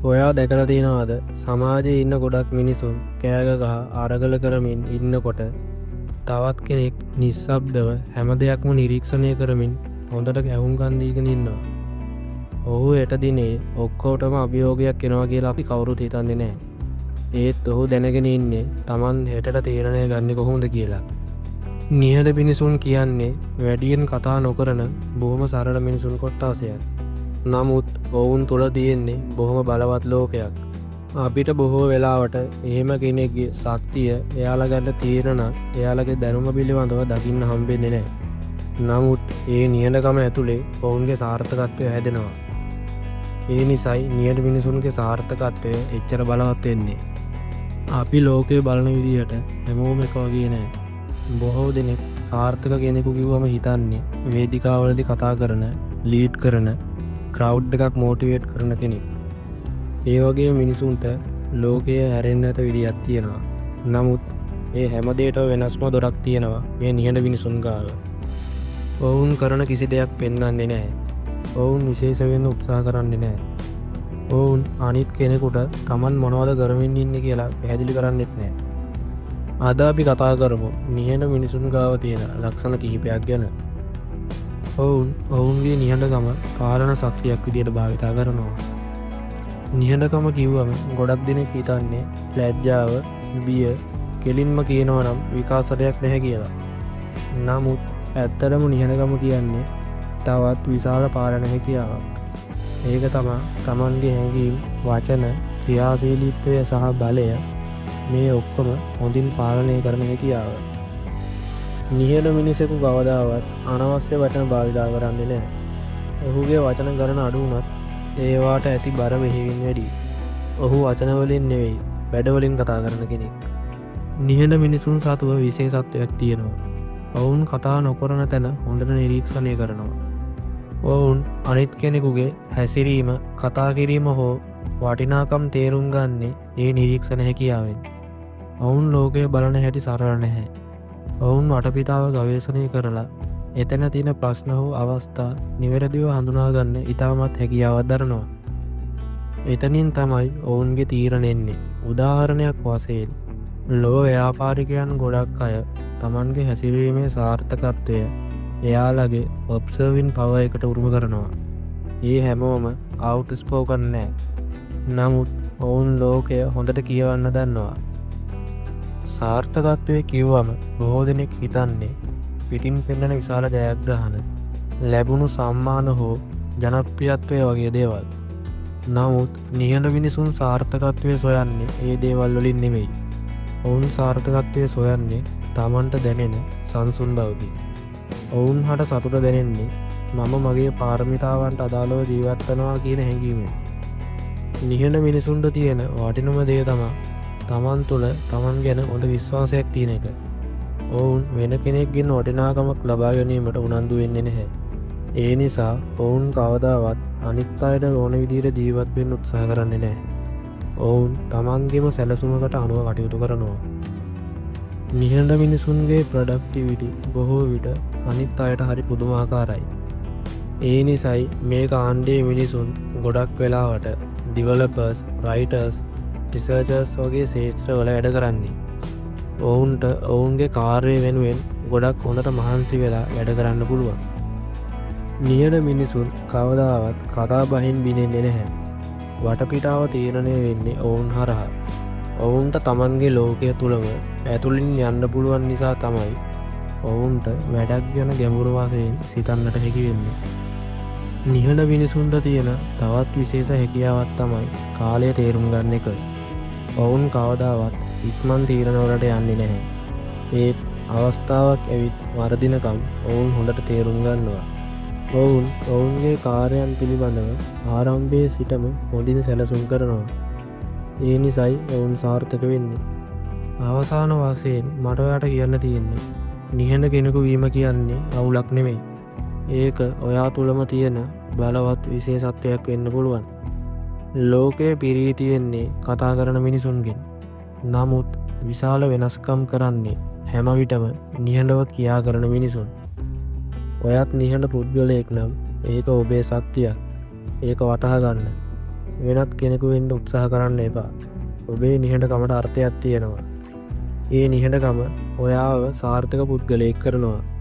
ඔයා දැකලා තියෙනවද සමාජයේ ඉන්න ගොඩක් මිනිසුන් කෑග ගහ අරගල කරමින් ඉන්නකොට තවත් කෙනෙක් නිස්සබ්දව හැම දෙයක්ම නිරීක්ෂණය කරමින් හොඳට ගැහුම්කන් දීගෙන ඉන්නවා. ඔහු හෙට දිනේ ඔක්කොටම අභියෝගයක් එනවා කියලා අපි කවුරුත් හිතන්නේ නැහැ. ඒත් ඔහු දැනගෙන ඉන්නේ Taman හෙටට තීරණය ගන්නේ කොහොමද කියලා. නිහඬ මිනිසුන් කියන්නේ වැඩියෙන් කතා නොකරන බොහොම සරල මිනිසුන් කොට්ටාසයක්. නමුත් ඔවුන් තුළ තියෙන්නේ බොහොම බලවත් ලෝකයක්. අපිට බොහෝ වෙලාවට එහෙම කෙනෙක්ගේ ශක්තිය එයාලා ගන්න තීරණ එයාලගේ දැනුම පිළිබඳව දකින්න හම්බෙන්නේ නැහැ. නමුත් ඒ නිහඬකම ඇතුලේ ඔවුන්ගේ සාර්ථකත්වය හැදෙනවා. ඒ නිසායි නිහඬ මිනිසුන්ගේ සාර්ථකත්වය එච්චර බලවත් වෙන්නේ. අපි ලෝකය බලන විදිහට හැමෝම එක වගේ නෑ. බොහෝ දෙනෙක් සාර්ථක කෙනෙකු කිව්වම හිතන්නේ වේදිකාවලදී කතා කරන, ලීඩ් කරන, ක්‍රවුඩ් එකක් මෝටිවේට් කරන කෙනෙක්. ඒ වගේ මිනිසුන්ට ලෝකය හැරෙන්නට විදියක් තියෙනවා. නමුත් ඒ හැම දෙයකටම වෙනස්ම දොරක් තියෙනවා මේ නිහඬ මිනිසුන් ගාව. ඔවුන් කරන කිසි දෙයක් පෙන්වන්නේ නැහැ. ඔවුන් විශේෂ වෙන්න උත්සාහ කරන්නේ නැහැ. ඔවුන් අනිත් කෙනෙකුට Taman මොනවද කරමින් ඉන්නේ කියලා පැහැදිලි කරන්නෙත් නැහැ. අද අපි කතා කරමු නිහඬ මිනිසුන් ගාව තියෙන ලක්ෂණ කිහිපයක් ගැන. ඔවුන්ගේ නිහඬකම කාරණ ශක්තියක් විදියට භාවිතා කරනවා. නිහඬකම කිව්වම ගොඩක් දෙනෙක් හිතන්නේ ලැජ්ජාව, බිය, කෙලින්ම කියනවා නම් විකාශනයක් නැහැ කියලා. නමුත් ඇත්තටම නිහඬකම කියන්නේ තවත් විශාල පාලන හැකියාවක්. ඒක තමයි Tamanගේ හැඟීම්, වචන, ක්‍රියාශීලීත්වය සහ බලය මේ ඔක්කොම හොඳින් පාලනය කරන හැකියාව. නිහඬ මිනිසෙකු කවදාවත් අනවශ්‍ය වචන භාවිතා කරන්නේ නැහැ. ඔහුගේ වචන ගණන අඩු වුණත් ඒවාට ඇති බර මෙහෙවින් වැඩි. ඔහු වචන වලින් නෙවෙයි වැඩවලින් කතා කරන කෙනෙක්. නිහඬ මිනිසුන් සතුව විශේෂත්වයක් තියෙනවා. ඔවුන් කතා නොකරන තැන හොඳට නිරීක්ෂණය කරනවා. ඔවුන් අනිත් කෙනෙකුගේ හැසිරීම, කතා කිරීම හෝ වටිනාකම් තේරුම් ගන්නේ ඒ නිරීක්ෂණ හැකියාවෙන්. ඔවුන් ලෝකය බලන හැටි සරල නැහැ. ඔවුන් වටපිටාව ගවේෂණය කරලා එතන තියෙන ප්‍රශ්න හෝ අවස්ථා නිවැරදිව හඳුනා ගන්න ඉතාමත් හැකියාවක් දරනවා. එතනින් තමයි ඔවුන්ගේ තීරණ එන්නේ. උදාහරණයක් වශයෙන් ලෝ ව්‍යාපාරිකයන් ගොඩක් අය Tamanගේ හැසිරීමේ සාර්ථකත්වය එයාලගේ ඔබ්සර්වින් පවර් එකට උරුම කරනවා. ඒ හැමෝම අවුට්ස්පෝකන් නෑ. නමුත් ඔවුන් ලෝකය හොඳට කියවන්න දන්නවා. සාර්ථකත්වය කිව්වම බොහෝ දෙනෙක් හිතන්නේ පිටින් පෙන්නන විශාල ජයග්‍රහණ, ලැබුණු සම්මාන හෝ ජනප්‍රියත්වය වගේ දේවල්. නමුත් නිහඬ මිනිසුන් සාර්ථකත්වය සොයන්නේ ඒ දේවල් වලින් නෙමෙයි. ඔවුන් සාර්ථකත්වය සොයන්නේ Tamanට දැනෙන සංසුන් බවකි. ඔවුන් හට සතුට දැනෙන්නේ මම මගේ පාරමිතාවන්ට අදාළව ජීවත් වෙනවා කියන හැඟීමෙන්. නිහඬ මිනිසුන්ට තියෙන වටිනම දේ තමයි Taman තුළ Taman ගැන හොඳ විශ්වාසයක් තියෙන එක. ඔවුන් වෙන කෙනෙක්ගෙන් වටිනාකමක් ලබා ගැනීමට උනන්දු වෙන්නේ නැහැ. ඒ නිසා ඔවුන් කවදාවත් අනිත් අයට ඕන විදිහට ජීවත් වෙන්න උත්සාහ කරන්නේ නැහැ. ඔවුන් Tamanගේම සැලසුමකට අනුව කටයුතු කරනවා. නිහඬ මිනිසුන්ගේ ප්‍රොඩක්ටිවිටි බොහෝ විට අනිත් අයට හරි පුදුමාකාරයි. ඒ නිසායි මේ කාණ්ඩයේ මිනිසුන් ගොඩක් වෙලාවට ඩිවෙලොපර්ස්, රයිටර්ස්, රිසර්චර්ස් වගේ ශේත්‍රවල වැඩ කරන්නේ. ඔවුන්ට ඔවුන්ගේ කාර්යය වෙනුවෙන් ගොඩක් හොඳට මහන්සි වෙලා වැඩ කරන්න පුළුවන්. නිහඬ මිනිසුන් කවදාවත් කතා බහින් බිනෙන්නේ නැහැ. වටපිටාව තීරණය වෙන්නේ ඔවුන් හරහා. ඔවුන්ට Tamanගේ ලෝකය තුළම ඇතුළින් යන්න පුළුවන් නිසා තමයි ඔවුන්ට වැඩක් ගැන ගැඹුරු වශයෙන් සිතන්නට හැකි වෙන්නේ. නිහඬ මිනිසුන්ට තියෙන තවත් විශේෂ හැකියාවක් තමයි කාලය තේරුම් ගන්න එක. ඔවුන් කවදාවත් ඉක්මන් තීරණවලට යන්නේ නැහැ. ඒත් අවස්ථාවක් ඇවිත් වරදිනකම් ඔවුන් හොඳට තේරුම් ගන්නවා. ඔවුන් ඔවුන්ගේ කාර්යයන් පිළිබඳව ආරම්භයේ සිටම හොඳින් සැලසුම් කරනවා. ඒ නිසායි ඔවුන් සාර්ථක වෙන්නේ. අවසාන වශයෙන් මට ඔයාට කියන්න තියෙන්නේ නිහඬ කෙනෙකු වීම කියන්නේ අවුලක් නෙමෙයි. ඒක ඔයා තුළම තියෙන බලවත් විශේෂත්වයක් වෙන්න පුළුවන්. ලෝකය පිරී තියෙන්නේ කතා කරන මිනිසුන්ගෙන්. නමුත් විශාල වෙනස්කම් කරන්නේ හැම විටම නිහඬව කියා කරන මිනිසුන්. ඔයත් නිහඬ පුද්ගලයෙක් නම් ඒක ඔබේ ශක්තියක්. ඒක වටහා ගන්න. වෙනත් කෙනෙකු වෙන්න උත්සාහ කරන්න එපා. ඔබේ නිහඬකමට අර්ථයක් තියෙනවා. ඒ නිහඬකම ඔයාව සාර්ථක පුද්ගලයෙක් කරනවා.